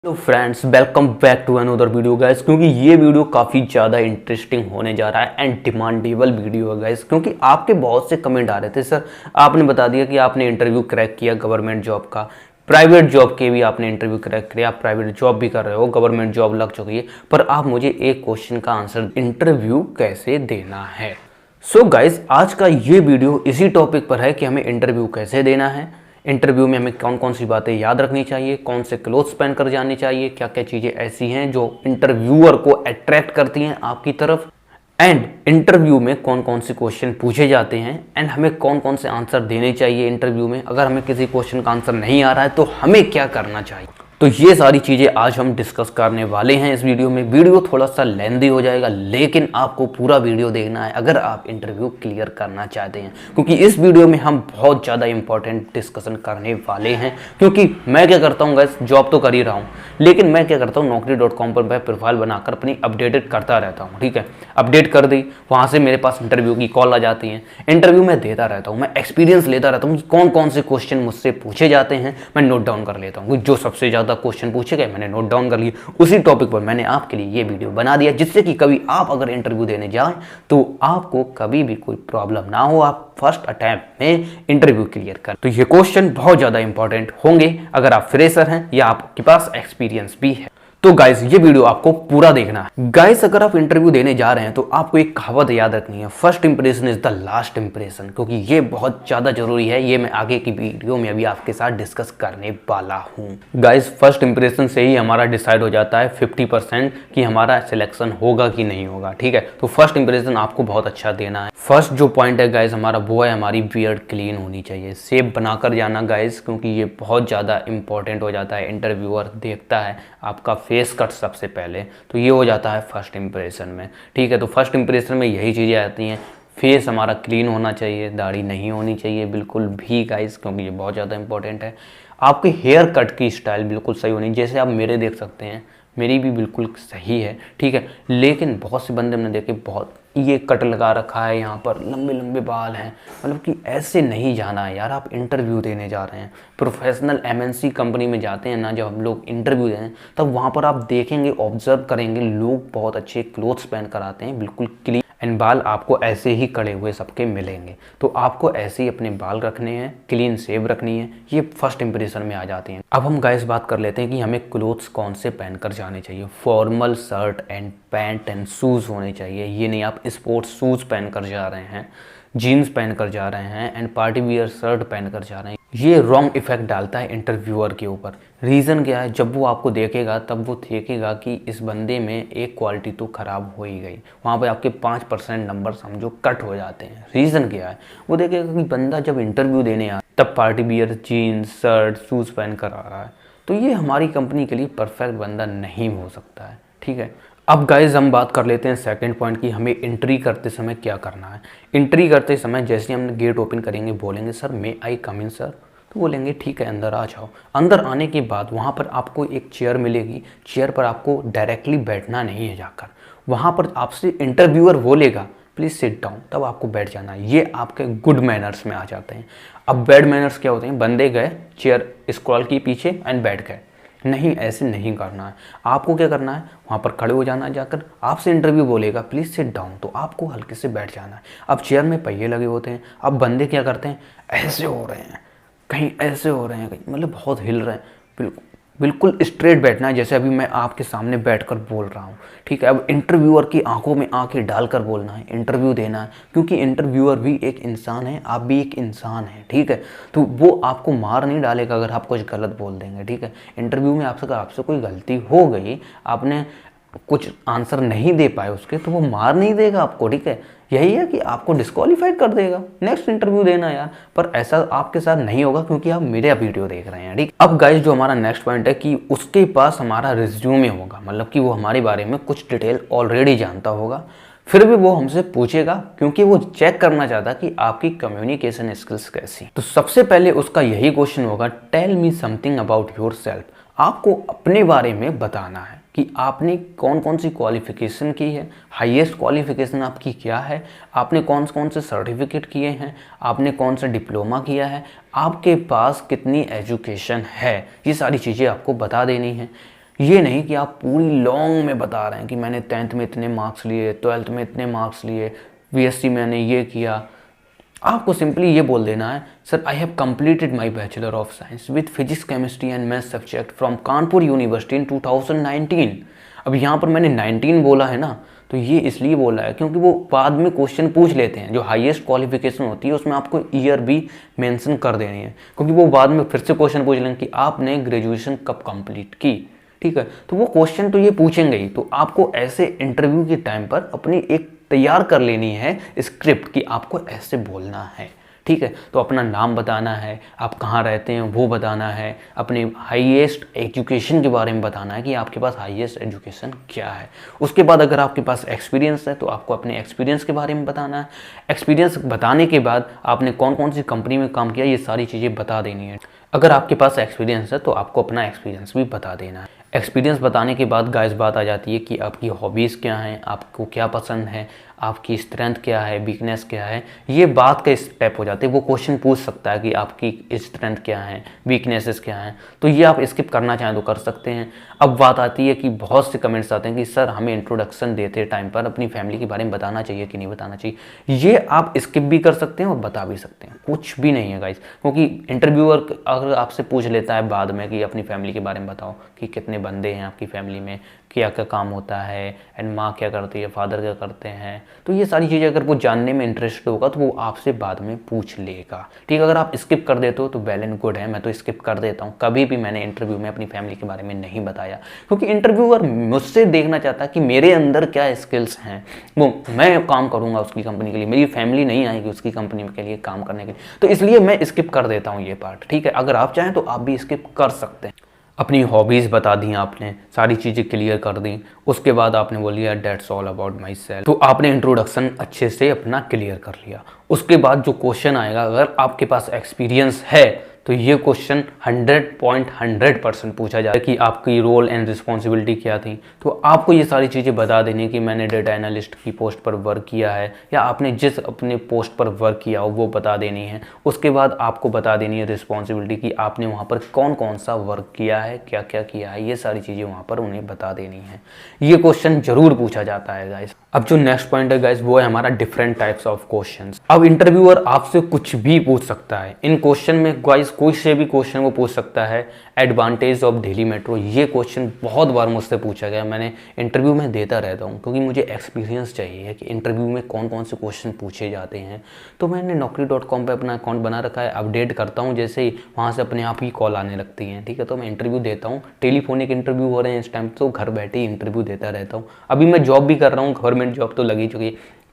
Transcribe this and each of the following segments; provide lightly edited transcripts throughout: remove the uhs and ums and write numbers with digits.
तो friends welcome back to another video guys. क्योंकि ये वीडियो काफ़ी ज़्यादा इंटरेस्टिंग होने जा रहा है एंड डिमांडेबल वीडियो है गाइस। क्योंकि आपके बहुत से कमेंट आ रहे थे, सर आपने बता दिया कि आपने इंटरव्यू क्रैक किया गवर्नमेंट जॉब का, प्राइवेट जॉब के भी आपने इंटरव्यू क्रैक किया, आप प्राइवेट जॉब भी कर रहे हो, गवर्नमेंट जॉब लग चुकी है, पर आप मुझे एक क्वेश्चन का आंसर इंटरव्यू कैसे देना है। सो गाइस आज का ये वीडियो इसी टॉपिक पर है कि हमें इंटरव्यू कैसे देना है, इंटरव्यू में हमें कौन कौन सी बातें याद रखनी चाहिए, कौन से क्लोथ्स पहन कर जानी चाहिए, क्या क्या चीज़ें ऐसी हैं जो इंटरव्यूअर को अट्रैक्ट करती हैं आपकी तरफ, एंड इंटरव्यू में कौन कौन से क्वेश्चन पूछे जाते हैं एंड हमें कौन कौन से आंसर देने चाहिए इंटरव्यू में। अगर हमें किसी क्वेश्चन का आंसर नहीं आ रहा है तो हमें क्या करना चाहिए। तो ये सारी चीज़ें आज हम डिस्कस करने वाले हैं इस वीडियो में। वीडियो थोड़ा सा लेंदी हो जाएगा लेकिन आपको पूरा वीडियो देखना है अगर आप इंटरव्यू क्लियर करना चाहते हैं, क्योंकि इस वीडियो में हम बहुत ज़्यादा इंपॉर्टेंट डिस्कशन करने वाले हैं। क्योंकि मैं क्या करता हूँ गाइस, जॉब तो कर ही रहा हूँ लेकिन मैं क्या करता हूँ naukri.com पर मैं प्रोफाइल बनाकर अपनी अपडेटेड करता रहता हूँ। ठीक है, अपडेट कर दी, वहाँ से मेरे पास इंटरव्यू की कॉल आ जाती है, इंटरव्यू में देता रहता हूँ, मैं एक्सपीरियंस लेता रहता हूँ, कौन कौन से क्वेश्चन मुझसे पूछे जाते हैं मैं नोट डाउन कर लेता हूँ। जो सबसे ज़्यादा क्वेश्चन पूछे गए मैंने नोट डाउन कर लिए, उसी टॉपिक पर मैंने आपके लिए ये वीडियो बना दिया, जिससे कि कभी आप अगर इंटरव्यू देने जाएं तो आपको कभी भी कोई प्रॉब्लम ना हो, आप फर्स्ट अटेम्प्ट में इंटरव्यू क्लियर कर। तो ये क्वेश्चन बहुत ज़्यादा इंपॉर्टेंट होंगे अगर आप फ्रेशर हैं या आपके पास एक्सपीरियंस भी है। तो गाइस ये वीडियो आपको पूरा देखना है। गाइस अगर आप इंटरव्यू देने जा रहे हैं तो आपको एक कहावत याद रखनी है, first impression is the last impression, क्योंकि ये बहुत ज़्यादा जरूरी है। ये मैं आगे की वीडियो में अभी आपके साथ डिस्कस करने वाला हूँ। गाइस फर्स्ट इंप्रेशन से ही हमारा डिसाइड हो जाता है 50% कि हमारा सिलेक्शन होगा कि नहीं होगा। ठीक है, तो फर्स्ट इंप्रेशन आपको बहुत अच्छा देना है। फर्स्ट जो पॉइंट है गाइस हमारा वो है हमारी बियर्ड क्लीन होनी चाहिए, शेव बनाकर जाना गाइस, क्योंकि ये बहुत ज़्यादा इंपॉर्टेंट हो जाता है। इंटरव्यूअर देखता है आपका फेस कट सबसे पहले, तो ये हो जाता है फर्स्ट इंप्रेशन में। ठीक है, तो फर्स्ट इंप्रेशन में यही चीज़ें आती हैं। फेस हमारा क्लीन होना चाहिए, दाढ़ी नहीं होनी चाहिए बिल्कुल भी गाइस, क्योंकि ये बहुत ज़्यादा इंपॉर्टेंट है। आपके हेयर कट की स्टाइल बिल्कुल सही होनी, जैसे आप मेरे देख सकते हैं, मेरी भी बिल्कुल सही है। ठीक है, लेकिन बहुत से बंदे हमने देखे बहुत ये कट लगा रखा है, यहाँ पर लंबे लंबे बाल हैं, मतलब कि ऐसे नहीं जाना है यार। आप इंटरव्यू देने जा रहे हैं, प्रोफेशनल एमएनसी कंपनी में जाते हैं ना, जब हम लोग इंटरव्यू दें तब वहाँ पर आप देखेंगे, ऑब्जर्व करेंगे, लोग बहुत अच्छे क्लोथ्स पहन कर आते हैं, बिल्कुल क्लीन, एंड बाल आपको ऐसे ही कड़े हुए सबके मिलेंगे। तो आपको ऐसे ही अपने बाल रखने हैं, क्लीन शेव रखनी है, ये फर्स्ट इंप्रेशन में आ जाती हैं। अब हम गाइस बात कर लेते हैं कि हमें क्लोथ्स कौन से पहनकर जाने चाहिए। Formal shirt and pant and shoes होने चाहिए, ये नहीं आप स्पोर्ट्स शूज़ पहनकर जा रहे हैं, जीन्स पहनकर जा रहे हैं एंड पार्टी वियर शर्ट पहनकर जा रहे हैं। ये रॉन्ग इफेक्ट डालता है इंटरव्यूअर के ऊपर। रीज़न क्या है, जब वो आपको देखेगा तब वो देखेगा कि इस बंदे में एक क्वालिटी तो ख़राब हो ही गई, वहाँ पे आपके 5% नंबर समझो कट हो जाते हैं। रीज़न क्या है, वो देखेगा कि बंदा जब इंटरव्यू देने आया तब party wear jeans shirt shoes पहन कर आ रहा है, तो ये हमारी कंपनी के लिए परफेक्ट बंदा नहीं हो सकता है। ठीक है, अब गाइज हम बात कर लेते हैं सेकंड पॉइंट की हमें एंट्री करते समय क्या करना है। एंट्री करते समय जैसे हम गेट ओपन करेंगे, बोलेंगे सर मे आई कम इन सर, तो बोलेंगे ठीक है अंदर आ जाओ। अंदर आने के बाद वहाँ पर आपको एक चेयर मिलेगी, चेयर पर आपको डायरेक्टली बैठना नहीं है, जाकर वहाँ पर आपसे इंटरव्यूअर बोलेगा प्लीज़ सिट डाउन, तब आपको बैठ जाना है। ये आपके गुड मैनर्स में आ जाते हैं। अब बैड मैनर्स क्या होते हैं, बंदे गए चेयर स्क्रॉल की पीछे एंड बैठ गए, नहीं ऐसे नहीं करना है। आपको क्या करना है, वहाँ पर खड़े हो जाना है, जाकर आपसे इंटरव्यू बोलेगा प्लीज़ सिट डाउन, तो आपको हल्के से बैठ जाना है। अब चेयर में पहिए लगे होते हैं, अब बंदे क्या करते हैं, ऐसे हो रहे हैं, कहीं ऐसे हो रहे हैं, कहीं मतलब बहुत हिल रहे हैं, बिल्कुल स्ट्रेट बैठना है, जैसे अभी मैं आपके सामने बैठकर बोल रहा हूँ। ठीक है, अब इंटरव्यूअर की आंखों में आंखें डालकर बोलना है, इंटरव्यू देना है, क्योंकि इंटरव्यूअर भी एक इंसान है, आप भी एक इंसान हैं। ठीक है, तो वो आपको मार नहीं डालेगा अगर आप कुछ गलत बोल देंगे। ठीक है, इंटरव्यू में आपसे कोई गलती हो गई, आपने कुछ आंसर नहीं दे पाए उसके, तो वो मार नहीं देगा आपको। ठीक है, यही है कि आपको डिस्क्वालीफाइड कर देगा, नेक्स्ट इंटरव्यू देना यार। पर ऐसा आपके साथ नहीं होगा क्योंकि आप मेरा वीडियो देख रहे हैं। ठीक, अब गाइस जो हमारा नेक्स्ट पॉइंट है कि उसके पास हमारा रिज्यूमे होगा, मतलब कि वो हमारे बारे में कुछ डिटेल ऑलरेडी जानता होगा, फिर भी वो हमसे पूछेगा क्योंकि वो चेक करना चाहता कि आपकी कम्युनिकेशन स्किल्स कैसी। तो सबसे पहले उसका यही क्वेश्चन होगा, tell me something about yourself. आपको अपने बारे में बताना है कि आपने कौन कौन सी क्वालिफ़िकेशन की है, हाईएस्ट क्वालिफ़िकेशन आपकी क्या है, आपने कौन कौन से सर्टिफिकेट किए हैं, आपने कौन सा डिप्लोमा किया है, आपके पास कितनी एजुकेशन है, ये सारी चीज़ें आपको बता देनी है। ये नहीं कि आप पूरी लॉन्ग में बता रहे हैं कि मैंने 10th में इतने मार्क्स लिए, 12th में इतने मार्क्स लिए, बीएससी मैंने ये किया। आपको सिंपली ये बोल देना है, sir I have completed my bachelor of science with physics chemistry and maths subject from Kanpur university in 2019। अब यहाँ पर मैंने 19 बोला है ना, तो ये इसलिए बोला है क्योंकि वो बाद में क्वेश्चन पूछ लेते हैं, जो हाईएस्ट क्वालिफिकेशन होती है उसमें आपको ईयर भी मेंशन कर देनी है, क्योंकि वो बाद में फिर से क्वेश्चन पूछ लेंगे कि आपने ग्रेजुएशन कब कंप्लीट की। ठीक है, तो वो क्वेश्चन तो ये पूछेंगे ही। तो आपको ऐसे इंटरव्यू के टाइम पर अपनी एक तैयार कर लेनी है स्क्रिप्ट कि आपको ऐसे बोलना है। ठीक है, तो अपना नाम बताना है, आप कहाँ रहते हैं वो बताना है, अपने हाईएस्ट एजुकेशन के बारे में बताना है कि आपके पास हाईएस्ट एजुकेशन क्या है। उसके बाद अगर आपके पास एक्सपीरियंस है तो आपको अपने एक्सपीरियंस के बारे में बताना है। एक्सपीरियंस बताने के बाद आपने कौन कौन सी कंपनी में काम किया ये सारी चीज़ें बता देनी है। अगर आपके पास एक्सपीरियंस है तो आपको अपना एक्सपीरियंस भी बता देना है। एक्सपीरियंस बताने के बाद गाइस बात आ जाती है कि आपकी हॉबीज़ क्या हैं, आपको क्या पसंद है, आपकी स्ट्रेंथ क्या है, वीकनेस क्या है। ये बात का स्टेप हो जाते हैं। वो क्वेश्चन पूछ सकता है कि आपकी स्ट्रेंथ क्या है, वीकनेसेस क्या हैं, तो ये आप स्किप करना चाहें तो कर सकते हैं। अब बात आती है कि बहुत से कमेंट्स आते हैं कि सर हमें इंट्रोडक्शन देते टाइम पर अपनी फैमिली के बारे में बताना चाहिए कि नहीं बताना चाहिए। ये आप स्किप भी कर सकते हैं और बता भी सकते हैं, कुछ भी नहीं है गाइस। क्योंकि इंटरव्यूअर अगर आपसे पूछ लेता है बाद में कि अपनी फैमिली के बारे में बताओ कि कितने बंदे हैं आपकी फैमिली में, क्या क्या काम होता है, एंड माँ क्या करती है, फादर क्या करते हैं, तो ये सारी चीज़ें अगर वो जानने में इंटरेस्ट होगा तो वो आपसे बाद में पूछ लेगा। ठीक है, अगर आप स्किप कर देते हो तो वेल एंड गुड है। मैं तो स्किप कर देता हूँ, कभी भी मैंने इंटरव्यू में अपनी फैमिली के बारे में नहीं बताया, क्योंकि इंटरव्यूअर मुझसे देखना चाहता है कि मेरे अंदर क्या स्किल्स हैं। वो मैं काम करूँगा उसकी कंपनी के लिए, मेरी फैमिली नहीं आएगी उसकी कंपनी के लिए काम करने के लिए, तो इसलिए मैं स्किप कर देता हूँ ये पार्ट। ठीक है, अगर आप चाहें तो आप भी स्किप कर सकते हैं। अपनी हॉबीज़ बता दी आपने, सारी चीज़ें क्लियर कर दी, उसके बाद आपने बोल दिया that's all about my self, तो आपने इंट्रोडक्शन अच्छे से अपना क्लियर कर लिया। उसके बाद जो क्वेश्चन आएगा, अगर आपके पास एक्सपीरियंस है तो ये क्वेश्चन 100% पूछा जाए कि आपकी रोल एंड रिस्पॉन्सिबिलिटी क्या थी। तो आपको ये सारी चीज़ें बता देनी कि मैंने डेटा एनालिस्ट की पोस्ट पर वर्क किया है, या आपने जिस अपने पोस्ट पर वर्क किया हो वो बता देनी है। उसके बाद आपको बता देनी है रिस्पॉन्सिबिलिटी कि आपने वहाँ पर कौन कौन सा वर्क किया है, क्या क्या किया है, ये सारी चीज़ें वहाँ पर उन्हें बता देनी है। ये क्वेश्चन जरूर पूछा जाता है गाइस। अब जो नेक्स्ट पॉइंट है गाइस वो है हमारा डिफरेंट टाइप्स ऑफ क्वेश्चंस। अब इंटरव्यूअर आपसे कुछ भी पूछ सकता है। इन क्वेश्चन में गाइस कोई से भी क्वेश्चन वो पूछ सकता है। एडवांटेज ऑफ दिल्ली मेट्रो, ये क्वेश्चन बहुत बार मुझसे पूछा गया, मैंने इंटरव्यू में देता रहता हूँ क्योंकि मुझे एक्सपीरियंस चाहिए कि इंटरव्यू में कौन कौन से क्वेश्चन पूछे जाते हैं। तो मैंने naukri.com पे अपना अकाउंट बना रखा है, अपडेट करता हूँ जैसे ही वहाँ से अपने आप ही कॉल आने लगती हैं। ठीक है, तो मैं इंटरव्यू देता हूँ, टेलीफोनिक इंटरव्यू हो रहे हैं इस टाइम, तो घर बैठे ही इंटरव्यू देता रहता हूँ। अभी मैं जॉब भी कर रहा हूँ, गवर्नमेंट जॉब तो लगी चुकी है,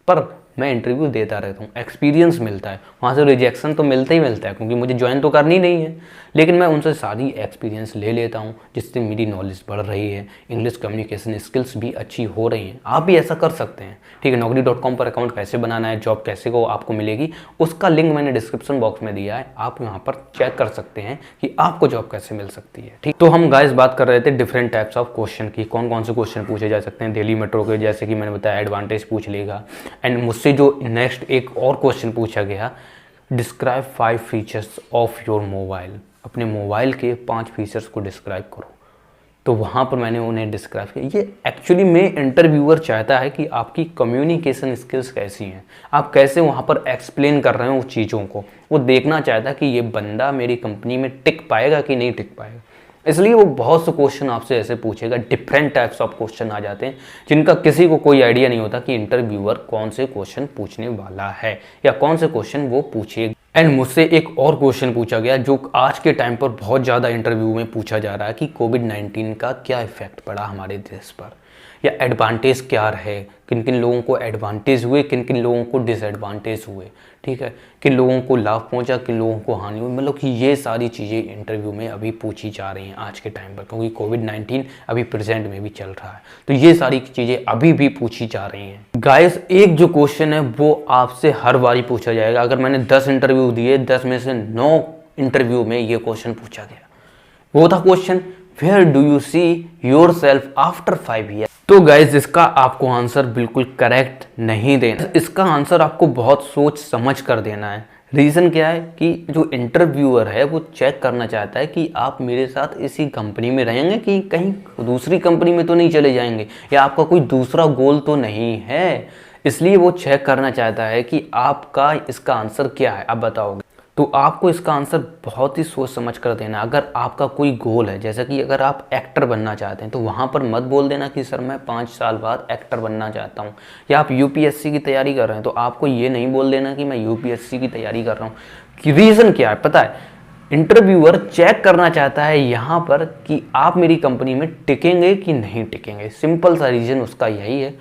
पर मैं इंटरव्यू देता रहता हूँ, एक्सपीरियंस मिलता है। वहाँ से रिजेक्शन तो मिलता ही मिलता है क्योंकि मुझे ज्वाइन तो करनी नहीं है, लेकिन मैं उनसे सारी एक्सपीरियंस ले लेता हूँ जिससे मेरी नॉलेज बढ़ रही है, इंग्लिश कम्युनिकेशन स्किल्स भी अच्छी हो रही हैं। आप भी ऐसा कर सकते हैं। ठीक है, naukri.com पर अकाउंट कैसे बनाना है, जॉब कैसे को आपको मिलेगी, उसका लिंक मैंने डिस्क्रिप्शन बॉक्स में दिया है, आप यहाँ पर चेक कर सकते हैं कि आपको जॉब कैसे मिल सकती है। ठीक, तो हम गाइस बात कर रहे थे डिफरेंट टाइप्स ऑफ क्वेश्चन की, कौन कौन से क्वेश्चन पूछे जा सकते हैं दिल्ली मेट्रो के, जैसे कि मैंने बताया एडवांटेज पूछ लेगा। एंड मुझसे जो नेक्स्ट एक और क्वेश्चन पूछा गया, describe 5 features of your mobile, अपने मोबाइल के 5 फीचर्स को डिस्क्राइब करो। तो वहाँ पर मैंने उन्हें डिस्क्राइब किया। ये एक्चुअली में इंटरव्यूअर चाहता है कि आपकी कम्युनिकेशन स्किल्स कैसी हैं, आप कैसे वहाँ पर एक्सप्लेन कर रहे हो उस चीज़ों को। वो देखना चाहता है कि ये बंदा मेरी कंपनी में टिक पाएगा कि नहीं टिक पाएगा, इसलिए वो बहुत से क्वेश्चन आपसे ऐसे पूछेगा। डिफरेंट टाइप्स ऑफ क्वेश्चन आ जाते हैं जिनका किसी को कोई आइडिया नहीं होता कि इंटरव्यूअर कौन से क्वेश्चन पूछने वाला है या कौन से क्वेश्चन वो पूछेगा। एंड मुझसे एक और क्वेश्चन पूछा गया जो आज के टाइम पर बहुत ज़्यादा इंटरव्यू में पूछा जा रहा है कि कोविड-19 का क्या इफेक्ट पड़ा हमारे देश पर, या एडवांटेज क्या रहे, किन किन लोगों को एडवांटेज हुए, किन किन लोगों को डिसएडवांटेज हुए। ठीक है, किन लोगों को लाभ पहुंचा, किन लोगों को हानि हुई, मतलब कि ये सारी चीज़ें इंटरव्यू में अभी पूछी जा रही हैं आज के टाइम पर, क्योंकि कोविड-19 अभी प्रेजेंट में भी चल रहा है, तो ये सारी चीज़ें अभी भी पूछी जा रही हैं। गाइस, एक जो क्वेश्चन है वो आपसे हर बारी पूछा जाएगा। अगर मैंने 10 इंटरव्यू दिए, 10 में से 9 इंटरव्यू में ये क्वेश्चन पूछा गया। वो था question, where do you see yourself after 5 year. तो गाइज, इसका आपको आंसर बिल्कुल करेक्ट नहीं देना, इसका आंसर आपको बहुत सोच समझ कर देना है, रीज़न क्या है कि जो इंटरव्यूअर है वो चेक करना चाहता है कि आप मेरे साथ इसी कंपनी में रहेंगे कि कहीं दूसरी कंपनी में तो नहीं चले जाएंगे, या आपका कोई दूसरा गोल तो नहीं है। इसलिए वो चेक करना चाहता है कि आपका इसका आंसर क्या है, आप बताओगे। तो आपको इसका आंसर बहुत ही सोच समझ कर देना। अगर आपका कोई गोल है, जैसे कि अगर आप एक्टर बनना चाहते हैं, तो वहाँ पर मत बोल देना कि सर मैं 5 साल बाद एक्टर बनना चाहता हूँ। या आप यूपीएससी की तैयारी कर रहे हैं, तो आपको ये नहीं बोल देना कि मैं यूपीएससी की तैयारी कर रहा हूँ। कि रीज़न क्या है पता है, इंटरव्यूअर चेक करना चाहता है यहाँ पर कि आप मेरी कंपनी में टिकेंगे कि नहीं टिकेंगे। सिंपल सा रीज़न उसका यही है।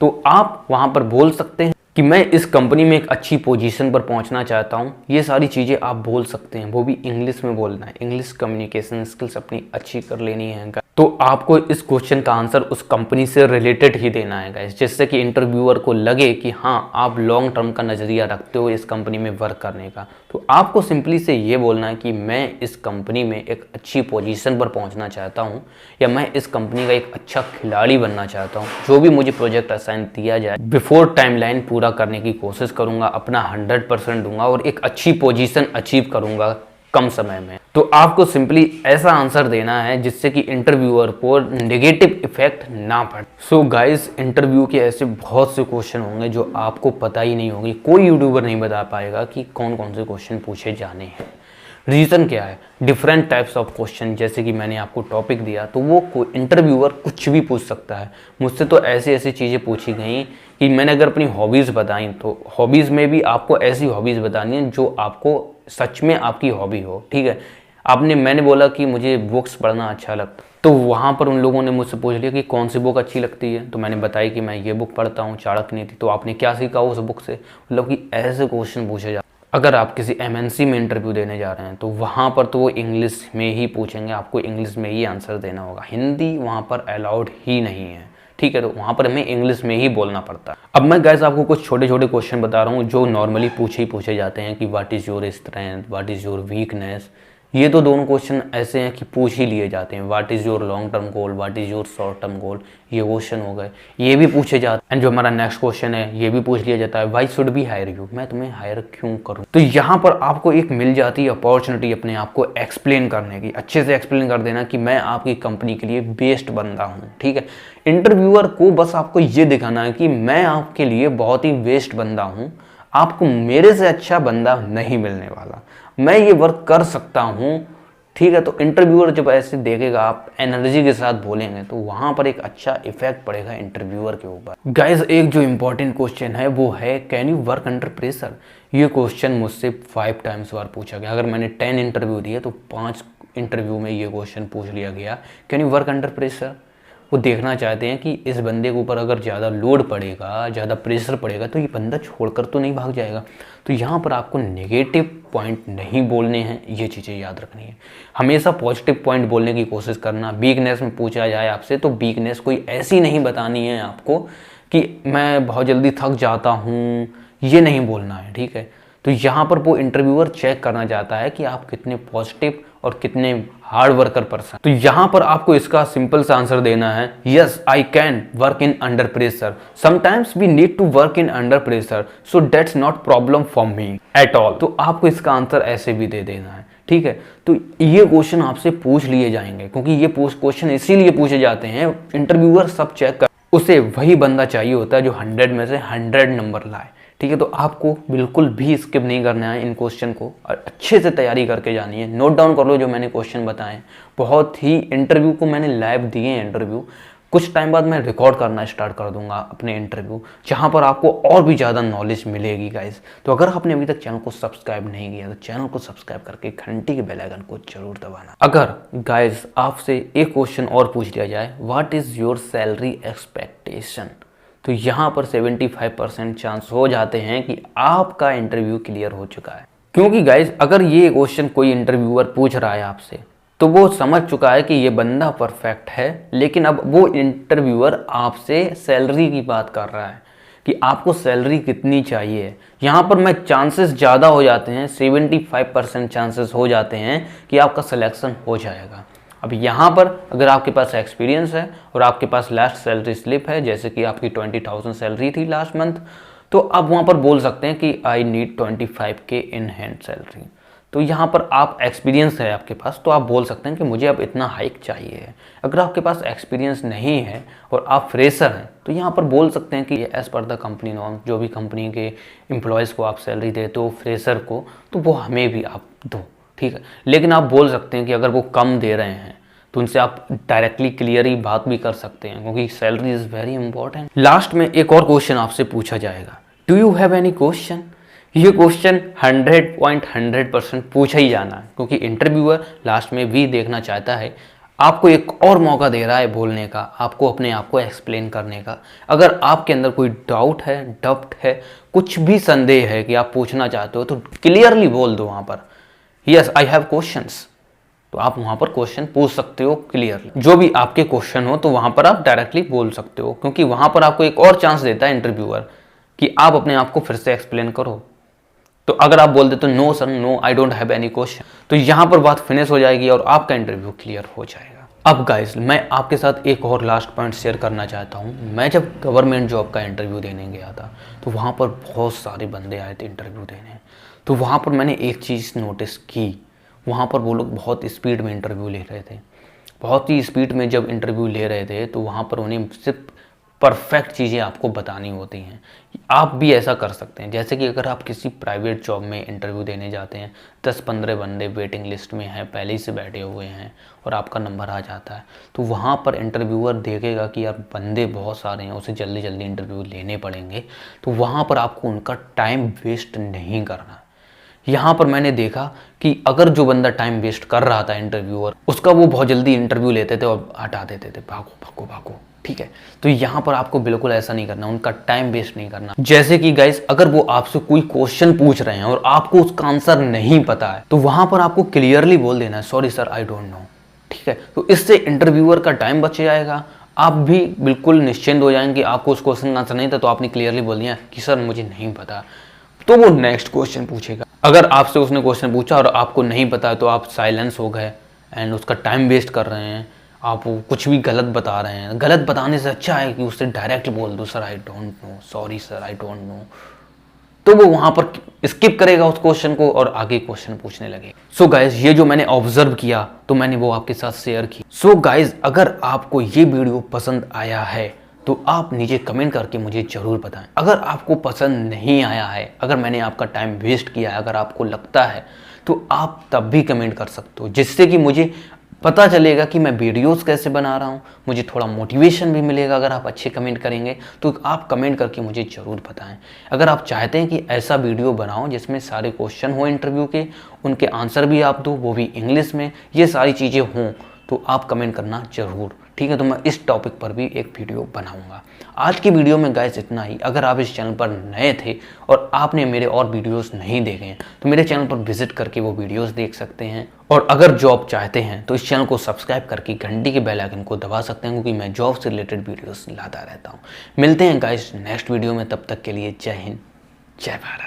तो आप वहाँ पर बोल सकते हैं कि मैं इस कंपनी में एक अच्छी पोजीशन पर पहुंचना चाहता हूं। ये सारी चीज़ें आप बोल सकते हैं, वो भी इंग्लिश में बोलना है। इंग्लिश कम्युनिकेशन स्किल्स अपनी अच्छी कर लेनी है। तो आपको इस क्वेश्चन का आंसर उस कंपनी से रिलेटेड ही देना है गाइस, जिससे कि इंटरव्यूअर को लगे कि हाँ आप लॉन्ग टर्म का नज़रिया रखते हो इस कंपनी में वर्क करने का। तो आपको सिंपली से ये बोलना है कि मैं इस कंपनी में एक अच्छी पोजीशन पर पहुंचना चाहता हूं, या मैं इस कंपनी का एक अच्छा खिलाड़ी बनना चाहता हूं। जो भी मुझे प्रोजेक्ट असाइन दिया जाए बिफोर टाइमलाइन पूरा करने की कोशिश करूंगा, अपना 100% दूंगा और एक अच्छी पोजीशन अचीव करूंगा कम समय में। तो आपको सिंपली ऐसा आंसर देना है जिससे कि इंटरव्यूअर को नेगेटिव इफेक्ट ना पड़े। सो गाइस, इंटरव्यू के ऐसे बहुत से क्वेश्चन होंगे जो आपको पता ही नहीं होगी। कोई यूट्यूबर नहीं बता पाएगा कि कौन कौन से क्वेश्चन पूछे जाने हैं। रीज़न क्या है, डिफरेंट टाइप्स ऑफ क्वेश्चन, जैसे कि मैंने आपको टॉपिक दिया, तो वो इंटरव्यूअर कुछ भी पूछ सकता है। मुझसे तो ऐसी ऐसी चीज़ें पूछी गई कि मैंने अगर अपनी हॉबीज़ बताई, तो हॉबीज़ में भी आपको ऐसी हॉबीज़ बतानी है जो आपको सच में आपकी हॉबी हो। ठीक है, मैंने बोला कि मुझे बुक्स पढ़ना अच्छा लगता, तो वहाँ पर उन लोगों ने मुझसे पूछ लिया कि कौन सी बुक अच्छी लगती है, तो मैंने बताई कि मैं ये बुक पढ़ता हूँ, चाणक्य नीति। तो आपने क्या सीखा उस बुक से, मतलब कि ऐसे क्वेश्चन पूछे जाते। अगर आप किसी एमएनसी में इंटरव्यू देने जा रहे हैं, तो वहाँ पर तो वो इंग्लिश में ही पूछेंगे, आपको इंग्लिश में ही आंसर देना होगा। हिंदी वहाँ पर अलाउड ही नहीं है। ठीक है, तो वहाँ पर हमें इंग्लिश में ही बोलना पड़ता है। अब मैं गाइस आपको कुछ छोटे छोटे क्वेश्चन बता रहा हूँ जो नॉर्मली पूछे जाते हैं कि what is your strength, what is your weakness. ये तो दोनों क्वेश्चन ऐसे हैं कि पूछ ही लिए जाते हैं। What is your long term goal, what is your short term goal, ये क्वेश्चन हो गए, ये भी पूछे जाते हैं। एंड जो हमारा नेक्स्ट क्वेश्चन है ये भी पूछ लिया जाता है, why should be hire you, मैं तुम्हें हायर क्यों करूँ। तो यहाँ पर आपको एक मिल जाती है अपॉर्चुनिटी अपने आप को एक्सप्लेन करने की। अच्छे से एक्सप्लेन कर देना कि मैं आपकी कंपनी के लिए बेस्ट बंदा हूँ। ठीक है, इंटरव्यूअर को बस आपको ये दिखाना है कि मैं आपके लिए बहुत ही बेस्ट बंदा हूँ, आपको मेरे से अच्छा बंदा नहीं मिलने वाला, मैं ये वर्क कर सकता हूँ। ठीक है, तो इंटरव्यूअर जब ऐसे देखेगा, आप एनर्जी के साथ बोलेंगे, तो वहाँ पर एक अच्छा इफेक्ट पड़ेगा इंटरव्यूअर के ऊपर। गाइस, एक जो इम्पोर्टेंट क्वेश्चन है वो है can you work under pressure. ये क्वेश्चन मुझसे 5 टाइम्स बार पूछा गया। अगर मैंने 10 इंटरव्यू दिए तो 5 इंटरव्यू में ये क्वेश्चन पूछ लिया गया, can you work under pressure. वो देखना चाहते हैं कि इस बंदे के ऊपर अगर ज़्यादा लोड पड़ेगा, ज़्यादा प्रेशर पड़ेगा, तो ये बंदा छोड़कर तो नहीं भाग जाएगा। तो यहाँ पर आपको नेगेटिव पॉइंट नहीं बोलने हैं, ये चीज़ें याद रखनी है। हमेशा पॉजिटिव पॉइंट बोलने की कोशिश करना। वीकनेस में पूछा जाए आपसे, तो वीकनेस कोई ऐसी नहीं बतानी है आपको कि मैं बहुत जल्दी थक जाता हूँ, ये नहीं बोलना है। ठीक है, तो यहाँ पर वो इंटरव्यूअर चेक करना चाहता है कि आप कितने पॉजिटिव और कितने हार्ड वर्कर पर्सन। तो यहाँ पर आपको इसका सिंपल सा आंसर देना है, yes I can work in under pressure, sometimes we need to work in under pressure, so that's not problem for me at all. तो आपको इसका आंसर ऐसे भी दे देना है। ठीक है, तो ये क्वेश्चन आपसे पूछ लिए जाएंगे, क्योंकि ये क्वेश्चन इसीलिए पूछे जाते हैं, इंटरव्यूअर सब चेक कर, उसे वही बंदा चाहिए होता है जो 100 में से 100 नंबर लाए। ठीक है, तो आपको बिल्कुल भी स्किप नहीं करना है इन क्वेश्चन को, और अच्छे से तैयारी करके जानी है। नोट डाउन कर लो जो मैंने क्वेश्चन बताए। बहुत ही इंटरव्यू को मैंने लाइव दिए हैं इंटरव्यू, कुछ टाइम बाद मैं रिकॉर्ड करना स्टार्ट कर दूंगा अपने इंटरव्यू, जहां पर आपको और भी ज़्यादा नॉलेज मिलेगी गाइस। तो अगर आपने अभी तक चैनल को सब्सक्राइब नहीं किया तो चैनल को सब्सक्राइब करके घंटी के बेल आइकन को जरूर दबाना। अगर गाइस आपसे एक क्वेश्चन और पूछ लिया जाए, what is your salary expectation, तो यहाँ पर 75% चांस हो जाते हैं कि आपका इंटरव्यू क्लियर हो चुका है। क्योंकि गाइज अगर ये क्वेश्चन कोई इंटरव्यूअर पूछ रहा है आपसे, तो वो समझ चुका है कि ये बंदा परफेक्ट है, लेकिन अब वो इंटरव्यूअर आपसे सैलरी की बात कर रहा है कि आपको सैलरी कितनी चाहिए। यहाँ पर मैं चांसेस ज़्यादा हो जाते हैं, 75% चांसेस हो जाते हैं कि आपका सिलेक्शन हो जाएगा। अब यहाँ पर अगर आपके पास एक्सपीरियंस है और आपके पास लास्ट सैलरी स्लिप है, जैसे कि आपकी 20,000 सैलरी थी लास्ट मंथ, तो आप वहाँ पर बोल सकते हैं कि I need 25K in hand salary. तो यहाँ पर आप एक्सपीरियंस है आपके पास, तो आप बोल सकते हैं कि मुझे अब इतना हाइक चाहिए है। अगर आपके पास एक्सपीरियंस नहीं है और आप फ्रेशर हैं तो यहाँ पर बोल सकते हैं कि as per the company norm, जो भी कंपनी के एम्प्लॉयज़ को आप सैलरी देते हो फ्रेशर को, तो वो हमें भी आप दो, ठीक है। लेकिन आप बोल सकते हैं कि अगर वो कम दे रहे हैं तो उनसे आप डायरेक्टली क्लियर ही बात भी कर सकते हैं, क्योंकि salary is very important. Last में एक और क्वेश्चन आपसे पूछा जाएगा, do you have any question. ये क्वेश्चन 100% पूछा ही जाना है, क्योंकि इंटरव्यूअर लास्ट में भी देखना चाहता है, आपको एक और मौका दे रहा है बोलने का, आपको अपने आप को एक्सप्लेन करने का। अगर आपके अंदर कोई डाउट है, कुछ भी संदेह है कि आप पूछना चाहते हो, तो क्लियरली बोल दो वहाँ पर, यस आई हैव क्वेश्चंस। तो आप वहाँ पर क्वेश्चन पूछ सकते हो क्लियरली, जो भी आपके क्वेश्चन हो तो वहाँ पर आप डायरेक्टली बोल सकते हो, क्योंकि वहाँ पर आपको एक और चांस देता है इंटरव्यूअर कि आप अपने आप को फिर से एक्सप्लेन करो। तो अगर आप बोल देते हो no sir, no I don't have any question, तो यहाँ पर बात फिनिश हो जाएगी और आपका इंटरव्यू क्लियर हो जाएगा। अब गाइस, मैं आपके साथ एक और लास्ट पॉइंट शेयर करना चाहता हूँ। मैं जब गवर्नमेंट जॉब का इंटरव्यू देने गया था तो वहाँ पर बहुत सारे बंदे आए थे इंटरव्यू देने। तो वहाँ पर मैंने एक चीज़ नोटिस की, वहाँ पर वो लोग बहुत स्पीड में इंटरव्यू ले रहे थे। बहुत ही स्पीड में जब इंटरव्यू ले रहे थे तो वहाँ पर उन्हें सिर्फ परफेक्ट चीज़ें आपको बतानी होती हैं। आप भी ऐसा कर सकते हैं, जैसे कि अगर आप किसी प्राइवेट जॉब में इंटरव्यू देने जाते हैं, 10-15 बंदे वेटिंग लिस्ट में हैं, पहले ही से बैठे हुए हैं और आपका नंबर आ जाता है, तो वहाँ पर इंटरव्यूअर देखेगा कि यार बंदे बहुत सारे हैं, उसे जल्दी जल्दी इंटरव्यू लेने पड़ेंगे, तो वहाँ पर आपको उनका टाइम वेस्ट नहीं करना। यहाँ पर मैंने देखा कि अगर जो बंदा टाइम वेस्ट कर रहा था इंटरव्यूअर, उसका वो बहुत जल्दी इंटरव्यू लेते थे और हटा देते थे, भागो भागो भागो, ठीक है। तो यहाँ पर आपको बिल्कुल ऐसा नहीं करना, उनका टाइम वेस्ट नहीं करना। जैसे कि गाइस, अगर वो आपसे कोई क्वेश्चन पूछ रहे हैं और आपको उसका आंसर नहीं पता है, तो वहां पर आपको क्लियरली बोल देना है, sorry sir I don't know, ठीक है। तो इससे इंटरव्यूअर का टाइम बच जाएगा, आप भी बिल्कुल निश्चिंत हो जाएंगे। आपको उस क्वेश्चन का आंसर नहीं था तो आपने क्लियरली बोल दिया कि सर मुझे नहीं पता, तो वो नेक्स्ट क्वेश्चन पूछेगा। अगर आपसे उसने क्वेश्चन पूछा और आपको नहीं पता तो आप साइलेंस हो गए एंड उसका टाइम वेस्ट कर रहे हैं, आप कुछ भी गलत बता रहे हैं। गलत बताने से अच्छा है कि उससे डायरेक्ट बोल दो, sir I don't know, sorry sir I don't know, तो वो वहां पर स्किप करेगा उस क्वेश्चन को और आगे क्वेश्चन पूछने लगे। सो गाइज, ये जो मैंने ऑब्जर्व किया तो मैंने वो आपके साथ शेयर की। सो गाइज, अगर आपको ये वीडियो पसंद आया है तो आप नीचे कमेंट करके मुझे ज़रूर बताएं। अगर आपको पसंद नहीं आया है, अगर मैंने आपका टाइम वेस्ट किया है, अगर आपको लगता है, तो आप तब भी कमेंट कर सकते हो, जिससे कि मुझे पता चलेगा कि मैं वीडियोस कैसे बना रहा हूँ, मुझे थोड़ा मोटिवेशन भी मिलेगा। अगर आप अच्छे कमेंट करेंगे तो आप कमेंट करके मुझे ज़रूर बताएं। अगर आप चाहते हैं कि ऐसा वीडियो बनाओ जिसमें सारे क्वेश्चन हो इंटरव्यू के, उनके आंसर भी आप दो, वो भी इंग्लिश में, ये सारी चीज़ें हों, तो आप कमेंट करना ज़रूर, ठीक है। तो मैं इस टॉपिक पर भी एक वीडियो बनाऊंगा। आज की वीडियो में गाइस इतना ही। अगर आप इस चैनल पर नए थे और आपने मेरे और वीडियोस नहीं देखे हैं तो मेरे चैनल पर विजिट करके वो वीडियोस देख सकते हैं। और अगर जॉब चाहते हैं तो इस चैनल को सब्सक्राइब करके घंटी के बेल आइकन को दबा सकते हैं, क्योंकि मैं जॉब से रिलेटेड वीडियोस लाता रहता हूँ। मिलते हैं गाइस नेक्स्ट वीडियो में, तब तक के लिए जय हिंद, जय भारत।